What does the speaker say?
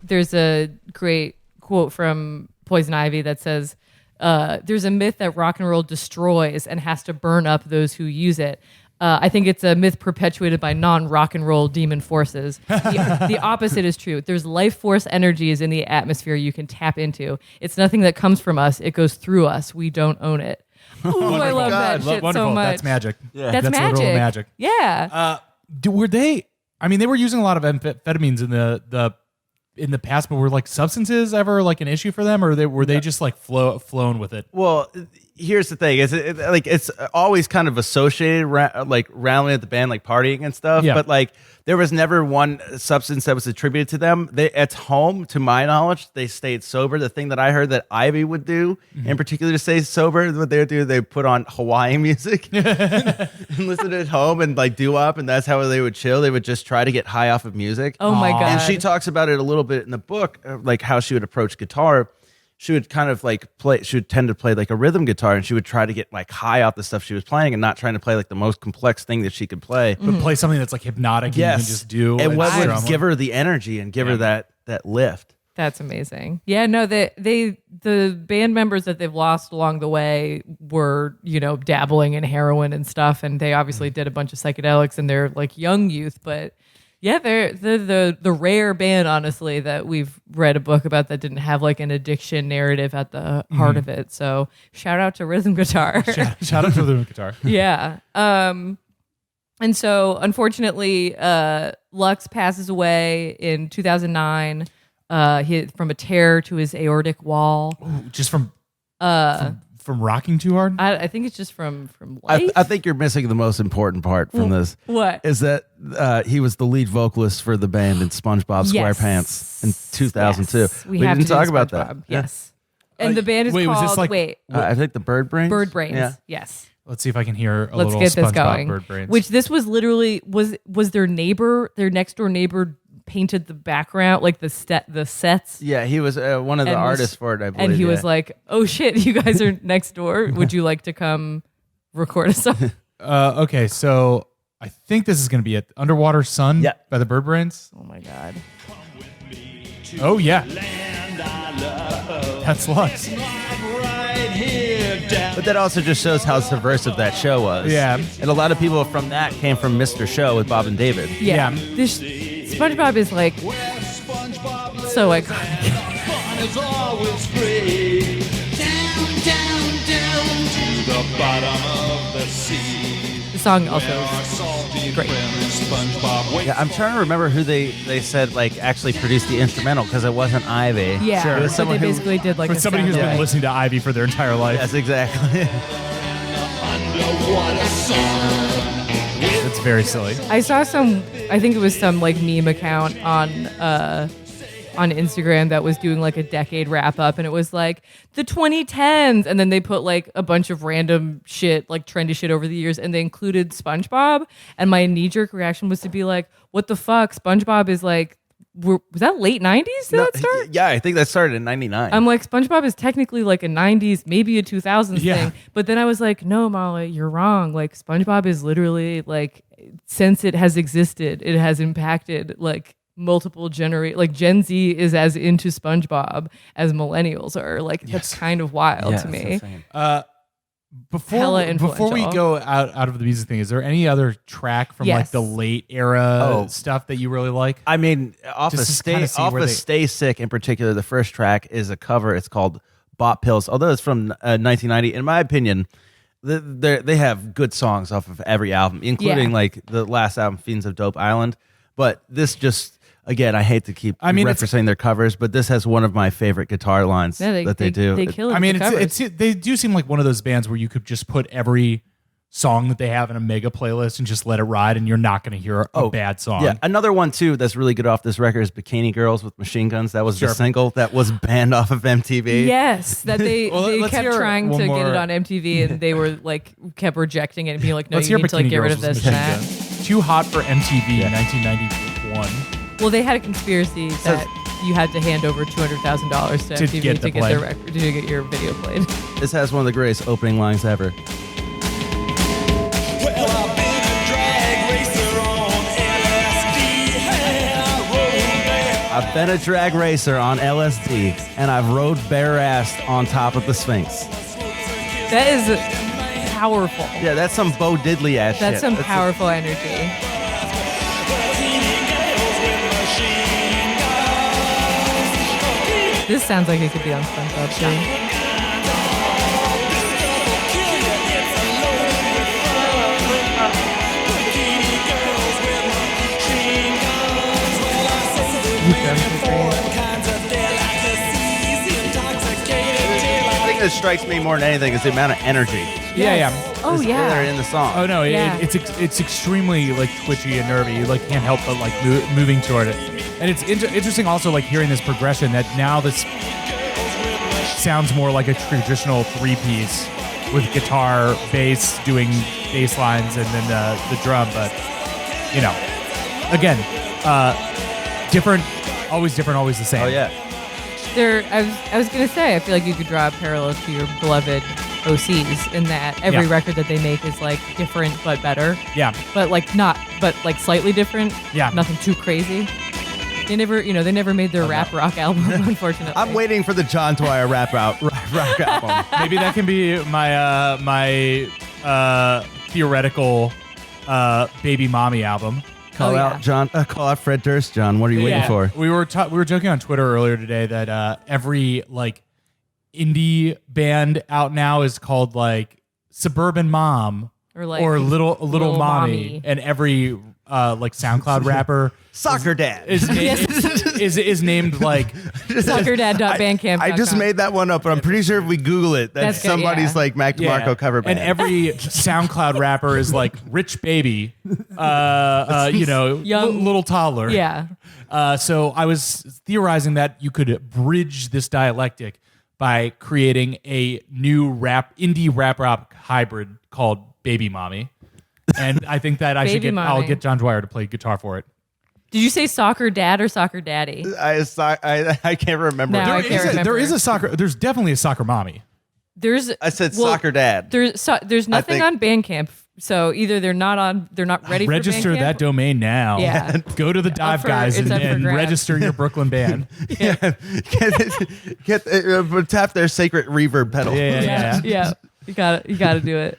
there's a great quote from Poison Ivy that says, there's a myth that rock and roll destroys and has to burn up those who use it. I think it's a myth perpetuated by non-rock and roll demon forces. The opposite is true. There's life force energies in the atmosphere you can tap into. It's nothing that comes from us. It goes through us. We don't own it. Ooh, I love that shit so much. That's magic. Yeah. That's magic. Literal magic. Yeah. Were they? I mean, they were using a lot of amphetamines in the past, but were like substances ever like an issue for them, or were they just like flown with it? Well, here's the thing: it's always kind of associated like rallying at the band, like partying and stuff. Yeah. But like there was never one substance that was attributed to them. They at home, to my knowledge, they stayed sober. The thing that I heard that Ivy would do, in particular, to stay sober, what they would do, they put on Hawaiian music and listen at home and like doo-wop, and that's how they would chill. They would just try to get high off of music. Oh my God. And she talks about it a little bit in the book, like how she would approach guitar. She would kind of like she would tend to play like a rhythm guitar, and she would try to get like high off the stuff she was playing and not trying to play like the most complex thing that she could play. But play something that's like hypnotic. Yes. And you can just do. And what would strum. give her the energy and give her that lift. That's amazing. Yeah, no, the band members that they've lost along the way were, dabbling in heroin and stuff, and they obviously did a bunch of psychedelics in their like young youth, but yeah, they're the rare band, honestly, that we've read a book about that didn't have like an addiction narrative at the heart of it. So shout out to rhythm guitar. Shout out to rhythm guitar. Yeah. And so unfortunately, Lux passes away in 2009 from a tear to his aortic wall. Ooh, just from rocking too hard? I think it's just from life. I think you're missing the most important part from this. What? Is that he was the lead vocalist for the band in Spongebob Squarepants in 2002. Yes. We didn't talk about that. SpongeBob. Yes. And the band is wait, was called, this like- I think the Bird Brains. Bird Brains. Yeah. Yes. Let's see if I can hear a Let's little get this SpongeBob going. Bird Brains. Which this was literally was their neighbor, their next door neighbor painted the background, like the sets. Yeah, he was one of the artists for it, I believe. And he was like, "Oh shit, you guys are next door. Would you like to come record a song?" Okay, so I think this is going to be it. Underwater Sun by the Bird Brains. Oh my God. Oh yeah. That's Lux. But that also just shows how subversive that show was. Yeah. And a lot of people from that came from Mr. Show with Bob and David. Yeah. Yeah. This SpongeBob is like so iconic. Fun is always free. Down to the bottom of the sea. The song also Our is salty great. friend SpongeBob waits. Yeah, I'm trying to remember who they said like actually produced the instrumental, because it wasn't Ivy. Yeah, It was but someone they who- basically did like But a somebody who's sound been effect. listening to Ivy for their entire life. Yes, exactly. Underwater sun. It's very silly. I saw I think it was some like meme account on Instagram that was doing like a decade wrap up, and it was like the 2010s, and then they put like a bunch of random shit, like trendy shit over the years, and they included SpongeBob, and my knee-jerk reaction was to be like, what the fuck? SpongeBob is like, was that late 90s? Did that start? Yeah, I think that started in 99. I'm like, SpongeBob is technically like a 90s, maybe a 2000s Yeah. thing. But then I was like, no, Molly, you're wrong. Like, SpongeBob is literally like, since it has existed, it has impacted like multiple generations. Like, Gen Z is as into SpongeBob as millennials are. Like, that's kind of wild to me. Before we influential. go out of the music thing, is there any other track from like Yes. the late era stuff that you really like? I mean, Just to kinda see where they- Stay Sick in particular, the first track is a cover. It's called Bop Pills. Although it's from 1990, in my opinion, they have good songs off of every album, including like the last album, Fiends of Dope Island. But this just, again, I hate to keep referencing their covers, but this has one of my favorite guitar lines that they do. They kill it. I mean, with the it's covers. they do seem like one of those bands where you could just put every song that they have in a mega playlist and just let it ride, and you're not going to hear a bad song. Yeah, another one too that's really good off this record is Bikini Girls with Machine Guns. That was the single that was banned off of MTV. Yes, that they let's kept hear trying one to more. get it on MTV, and they were like kept rejecting it and being like, no, Let's you hear need to like Bikini get rid Girls of with this and Machine that. Gun. Too Hot for MTV, 1991. Well, they had a conspiracy that you had to hand over $200,000 to MTV get to the get play. their record, to get your video played. This has one of the greatest opening lines ever. Well, I've been a drag racer on LSD. I rode there. I've been a drag racer on LSD, and I've rode bare-assed on top of the Sphinx. That is powerful. Yeah, that's some Bo Diddley ass shit. That's some powerful energy. This sounds like it could be on Spongebob too. I think that strikes me more than anything is the amount of energy. Yeah. Oh They're yeah. in the song. Oh no, Yeah. it's extremely like twitchy and nervy. You like can't help but like moving toward it. And it's interesting also like hearing this progression that now this sounds more like a traditional 3-piece with guitar, bass doing bass lines, and then the drum. But you know, again, different, always the same. Oh yeah. I was gonna say, I feel like you could draw a parallel to your beloved OCs in that every Yeah. record that they make is like different but better. Yeah. But like slightly different. Yeah. Nothing too crazy. They never made their rap rock album, unfortunately. I'm waiting for the John Dwyer rap album. Maybe that can be my theoretical baby mommy album. Call out John. Call out Fred Durst. John, what are you waiting for? We were joking on Twitter earlier today that every like indie band out now is called like Suburban Mom Or like Little Mommy. Mommy, and every like SoundCloud rapper Soccer Dad. is named like Suckerdad.bandcamp.com. I just made that one up, but I'm pretty sure if we Google it, that's good, somebody's yeah. like Mac DeMarco cover band. And every SoundCloud rapper is like Rich Baby, Young- little toddler. Yeah. So I was theorizing that you could bridge this dialectic by creating a new indie rap rock hybrid called Baby Mommy. And I think that I'll get John Dwyer to play guitar for it. Did you say soccer dad or soccer daddy? I can't remember. No, I can't remember. There's definitely a soccer mommy. I said Soccer Dad. There's nothing on Bandcamp, so either they're not ready Register for Bandcamp. that domain now. Yeah. Go to the Dive for- Guys it's and up for grabs. register your Brooklyn band. Tap their sacred reverb pedal. Yeah. Yeah. You got to do it.